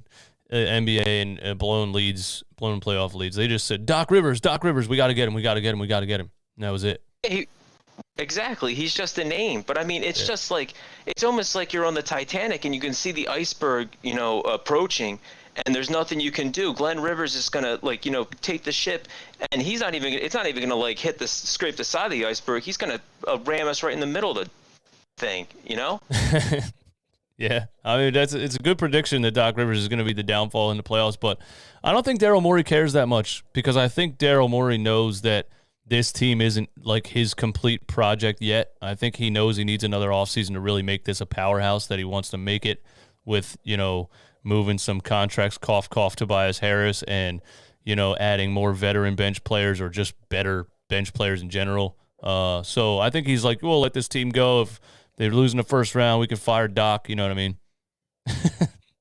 NBA and blown playoff leads. They just said, Doc Rivers, we got to get him. And that was it. Exactly. He's just a name. But I mean, it's just it's almost like you're on the Titanic and you can see the iceberg, approaching, and there's nothing you can do. Glenn Rivers is going to take the ship, and it's not even going to scrape the side of the iceberg. He's going to ram us right in the middle of the thing, Yeah, I mean it's a good prediction that Doc Rivers is going to be the downfall in the playoffs, but I don't think Daryl Morey cares that much because I think Daryl Morey knows that this team isn't his complete project yet. I think he knows he needs another offseason to really make this a powerhouse that he wants to make it with, moving some contracts, cough, Tobias Harris, and, adding more veteran bench players or just better bench players in general. So I think he's we'll let this team go. If they're losing the first round, we can fire Doc. You know what I mean?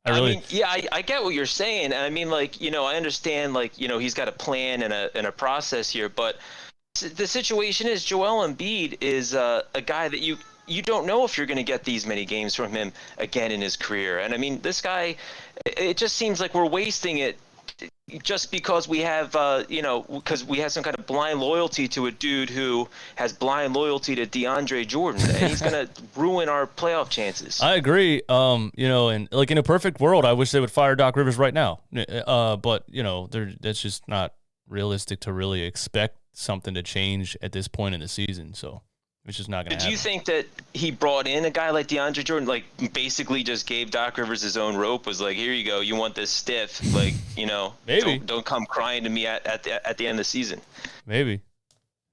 I get what you're saying. I mean, I understand, he's got a plan and a process here. But the situation is Joel Embiid is a guy that you don't know if you're going to get these many games from him again in his career. And I mean, this guy, it just seems like we're wasting it just because we have, because we have some kind of blind loyalty to a dude who has blind loyalty to DeAndre Jordan, and he's going to ruin our playoff chances. I agree. And in a perfect world, I wish they would fire Doc Rivers right now. But that's just not realistic to really expect something to change at this point in the season. So it's just not going to happen. Do you think that he brought in a guy like DeAndre Jordan, like basically just gave Doc Rivers his own rope, was like, here you go, you want this stiff, like, maybe don't come crying to me at the end of the season. Maybe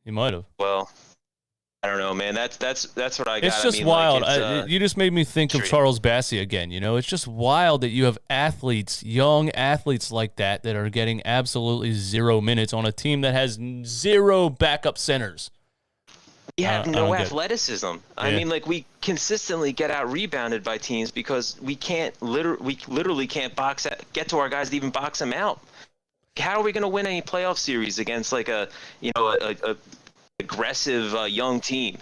he might have. Well, I don't know, man. That's what I got. It's just wild. You just made me think of Charles Bassey again. It's just wild that you have athletes, young athletes like that are getting absolutely 0 minutes on a team that has 0 backup centers. We have no athleticism. I mean, like, we consistently get out rebounded by teams because we literally can't get to our guys to even box them out. How are we going to win any playoff series against like a aggressive young team?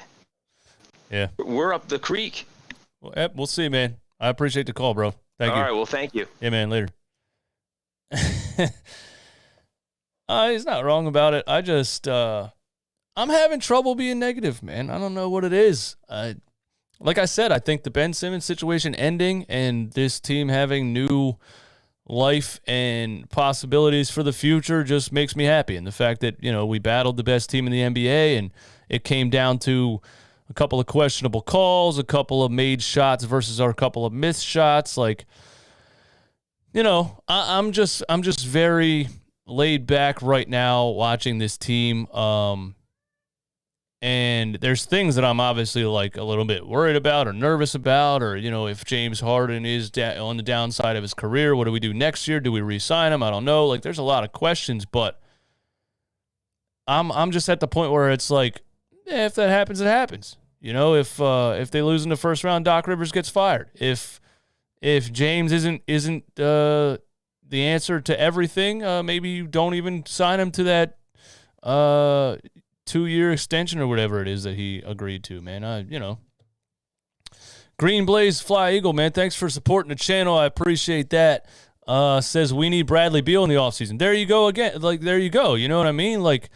Yeah, we're up the creek. Well, we'll see, man. I appreciate the call, bro. Thank you. All right, well, thank you. Yeah, man. Later. He's not wrong about it. I just I'm having trouble being negative, man. I don't know what it is. Like I said, I think the Ben Simmons situation ending and this team having new life and possibilities for the future just makes me happy. And the fact that, we battled the best team in the NBA and it came down to a couple of questionable calls, a couple of made shots versus our couple of missed shots. Like, I'm just very laid back right now watching this team. And there's things that I'm obviously like a little bit worried about or nervous about, or, if James Harden is on the downside of his career, what do we do next year? Do we re-sign him? I don't know. Like, there's a lot of questions, but I'm just at the point where it's like, if that happens, it happens. If they lose in the first round, Doc Rivers gets fired. If James isn't the answer to everything, maybe you don't even sign him to that 2-year extension or whatever it is that he agreed to, man. Green Blaze Fly Eagle, man, thanks for supporting the channel. I appreciate that. Says we need Bradley Beal in the offseason. There you go again. Like, there you go. You know what I mean? Like,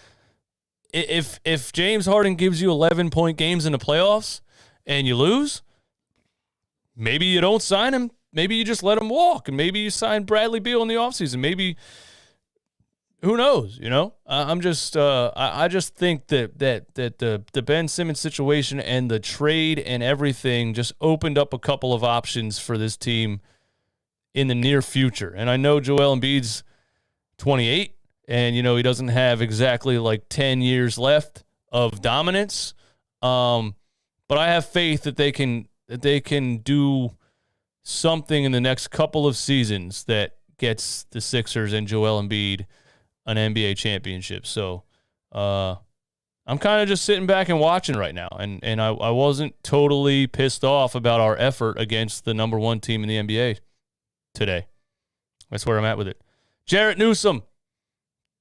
if James Harden gives you 11-point games in the playoffs and you lose, maybe you don't sign him. Maybe you just let him walk, and maybe you sign Bradley Beal in the offseason. Maybe, who knows? I just think that the Ben Simmons situation and the trade and everything just opened up a couple of options for this team in the near future. And I know Joel Embiid's 28, and he doesn't have exactly like 10 years left of dominance. But I have faith that they can do something in the next couple of seasons that gets the Sixers and Joel Embiid an NBA championship. So I'm kind of just sitting back and watching right now. And I wasn't totally pissed off about our effort against the number 1 team in the NBA today. That's where I'm at with it. Jarrett Newsom,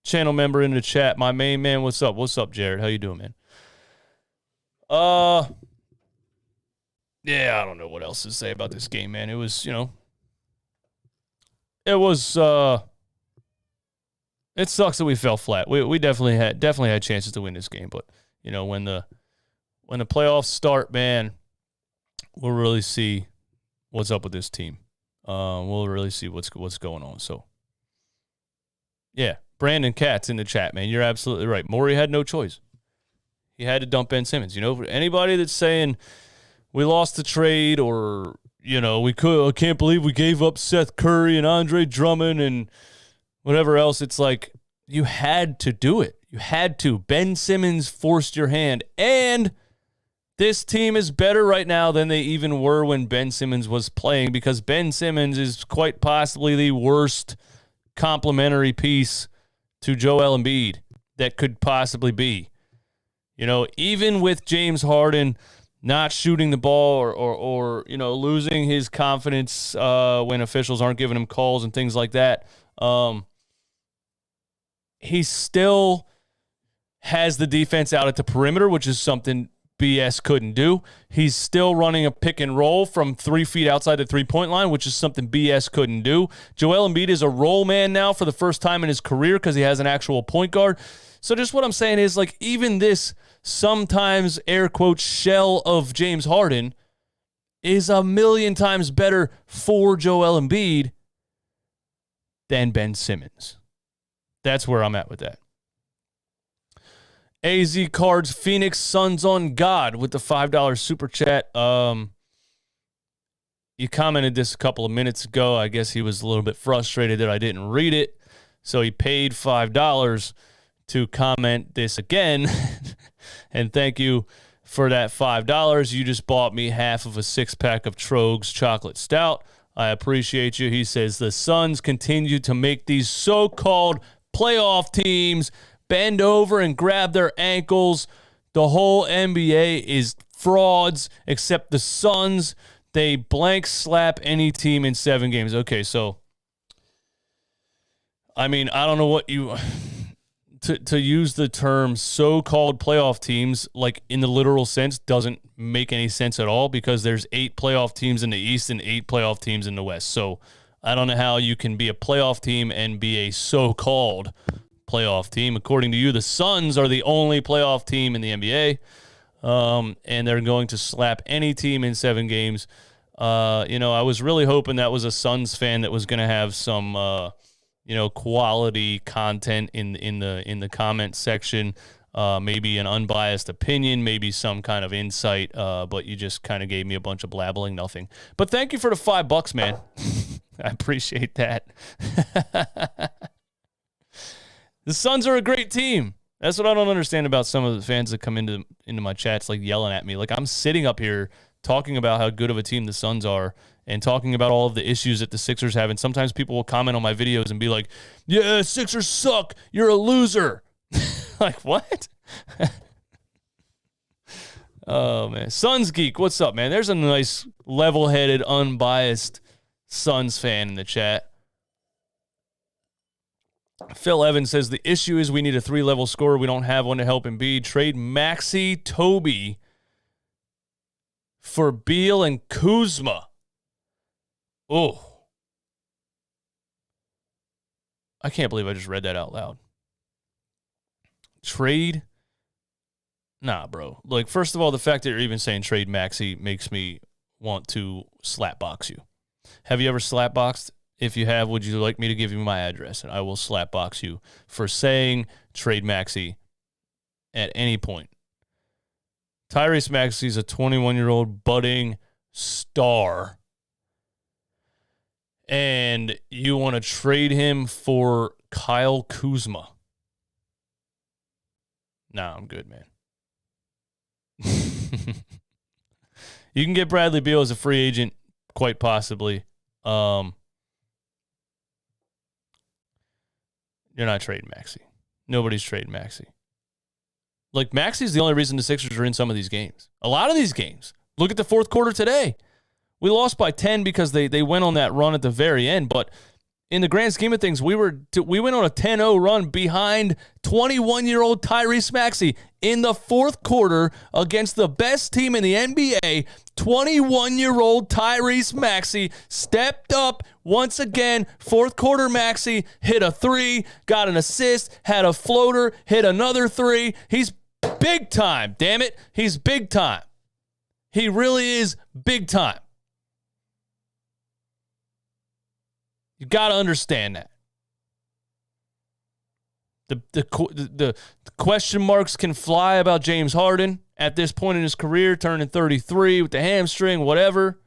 channel member in the chat. My main man, what's up? What's up, Jarrett? How you doing, man? Yeah, I don't know what else to say about this game, man. It was, it sucks that we fell flat. We definitely had chances to win this game, but when the playoffs start, man, we'll really see what's up with this team. We'll really see what's going on. So, yeah, Brandon Katz in the chat, man. You're absolutely right. Morey had no choice. He had to dump Ben Simmons. Anybody that's saying we lost the trade, or I can't believe we gave up Seth Curry and Andre Drummond and whatever else, it's like, you had to do it. You had to. Ben Simmons forced your hand. And this team is better right now than they even were when Ben Simmons was playing, because Ben Simmons is quite possibly the worst complementary piece to Joel Embiid that could possibly be. Even with James Harden not shooting the ball or losing his confidence when officials aren't giving him calls and things like that, he still has the defense out at the perimeter, which is something BS couldn't do. He's still running a pick and roll from 3 feet outside the three-point line, which is something BS couldn't do. Joel Embiid is a roll man now for the first time in his career because he has an actual point guard. So just what I'm saying is, like, even this sometimes air quotes shell of James Harden is a million times better for Joel Embiid than Ben Simmons. That's where I'm at with that. AZ Cards Phoenix Suns on God with the $5 super chat. You commented this a couple of minutes ago. I guess he was a little bit frustrated that I didn't read it. So he paid $5 to comment this again. And thank you for that $5. You just bought me half of a 6-pack of Trogs chocolate stout. I appreciate you. He says the Suns continue to make these so-called playoff teams bend over and grab their ankles. The whole NBA is frauds except the Suns. They blank slap any team in 7 games. Okay, so, I mean, I don't know what you... To use the term so-called playoff teams, like in the literal sense, doesn't make any sense at all because there's 8 playoff teams in the East and 8 playoff teams in the West. So I don't know how you can be a playoff team and be a so-called playoff team. According to you, the Suns are the only playoff team in the NBA, and they're going to slap any team in 7 games. I was really hoping that was a Suns fan that was going to have some... quality content in the comment section, maybe an unbiased opinion, maybe some kind of insight, but you just kind of gave me a bunch of blabbling nothing. But thank you for the $5, man. I appreciate that. The Suns are a great team. That's what I don't understand about some of the fans that come into my chats, like yelling at me. Like I'm sitting up here talking about how good of a team the Suns are and talking about all of the issues that the Sixers have. And sometimes people will comment on my videos and be like, yeah, Sixers suck. You're a loser. Like, what? Oh, man. Suns Geek, what's up, man? There's a nice, level-headed, unbiased Suns fan in the chat. Phil Evans says, the issue is we need a 3-level scorer. We don't have one to help Embiid. Trade Maxey, Toby for Beal and Kuzma. Oh. I can't believe I just read that out loud. Trade? Nah, bro. Like, first of all, the fact that you're even saying trade Maxey makes me want to slapbox you. Have you ever slapboxed? If you have, would you like me to give you my address? And I will slapbox you for saying trade Maxey at any point. Tyrese Maxey's a 21-year-old budding star. And you want to trade him for Kyle Kuzma. Nah, I'm good, man. You can get Bradley Beal as a free agent, quite possibly. You're not trading Maxey. Nobody's trading Maxey. Like, Maxey's the only reason the Sixers are in some of these games. A lot of these games. Look at the fourth quarter today. We lost by 10 because they went on that run at the very end, but in the grand scheme of things, we went on a 10-0 run behind 21-year-old Tyrese Maxey in the fourth quarter against the best team in the NBA. 21-year-old Tyrese Maxey stepped up once again. Fourth quarter Maxey hit a 3, got an assist, had a floater, hit another 3. He's big time, damn it. He's big time. He really is big time. You got to understand that. The question marks can fly about James Harden at this point in his career, turning 33 with the hamstring, whatever.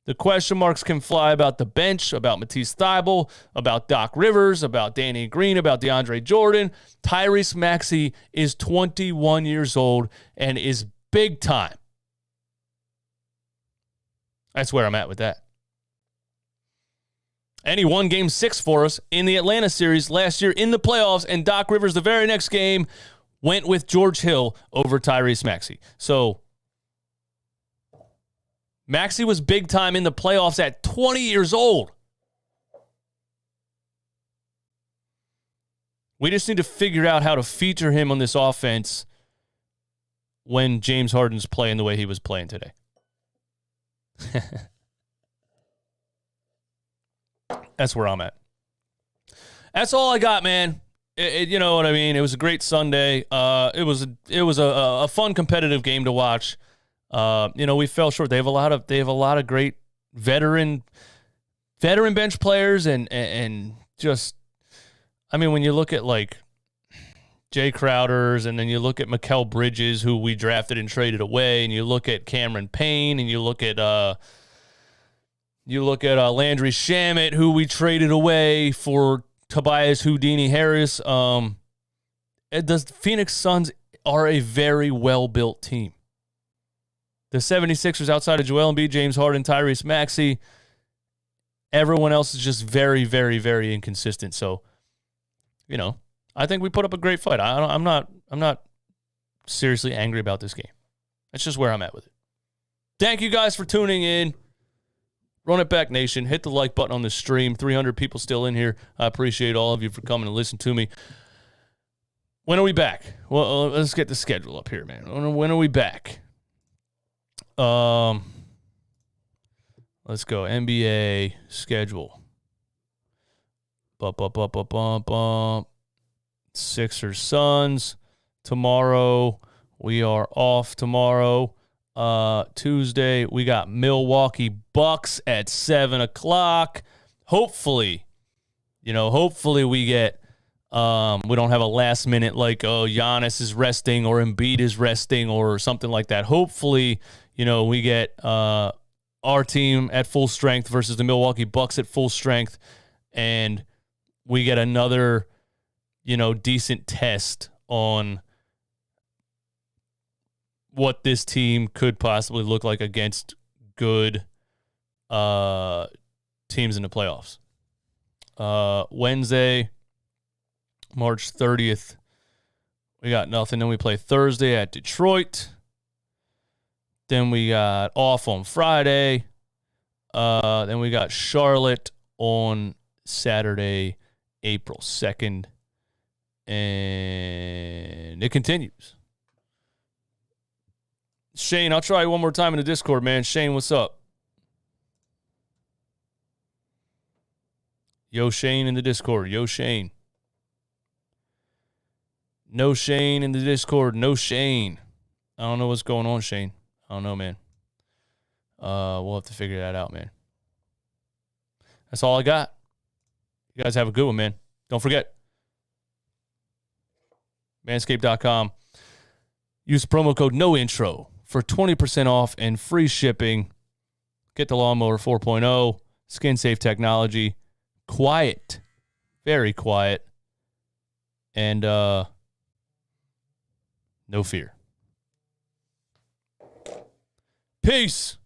The question marks can fly about the bench, about Matisse Thybulle, about Doc Rivers, about Danny Green, about DeAndre Jordan. Tyrese Maxey is 21 years old and is big time. That's where I'm at with that. And he won Game 6 for us in the Atlanta series last year in the playoffs, and Doc Rivers, the very next game, went with George Hill over Tyrese Maxey. So, Maxey was big time in the playoffs at 20 years old. We just need to figure out how to feature him on this offense when James Harden's playing the way he was playing today. That's where I'm at. That's all I got, man. You know what I mean? It was a great Sunday. It was a fun competitive game to watch. We fell short. They have a lot of great veteran bench players and just, I mean, when you look at like Jay Crowders, and then you look at Mikal Bridges, who we drafted and traded away, and you look at Cameron Payne, and you look at Landry Shamet, who we traded away for Tobias Houdini Harris. The Phoenix Suns are a very well-built team. The 76ers, outside of Joel Embiid, James Harden, Tyrese Maxey, everyone else is just very, very, very inconsistent. So, I think we put up a great fight. I'm not seriously angry about this game. That's just where I'm at with it. Thank you guys for tuning in. Run It Back Nation. Hit the like button on the stream. 300 people still in here. I appreciate all of you for coming and listening to me. When are we back? Well, let's get the schedule up here, man. When are we back? Let's go. NBA schedule. Sixers Suns. Tomorrow. We are off tomorrow. Tuesday, we got Milwaukee Bucks at 7 o'clock. Hopefully we get, we don't have a last minute like, Giannis is resting or Embiid is resting or something like that. Hopefully, we get our team at full strength versus the Milwaukee Bucks at full strength, and we get another, decent test on what this team could possibly look like against good teams in the playoffs. Wednesday, March 30th, we got nothing. Then we play Thursday at Detroit. Then we got off on Friday. Then we got Charlotte on Saturday, April 2nd. And it continues. Shane, I'll try one more time in the Discord, man. Shane, what's up? Yo, Shane in the Discord. Yo, Shane. No Shane in the Discord. No Shane. I don't know what's going on, Shane. I don't know, man. We'll have to figure that out, man. That's all I got. You guys have a good one, man. Don't forget. Manscaped.com. Use promo code NOINTRO for 20% off and free shipping. Get the Lawnmower 4.0, skin-safe technology, quiet, very quiet, and no fear. Peace.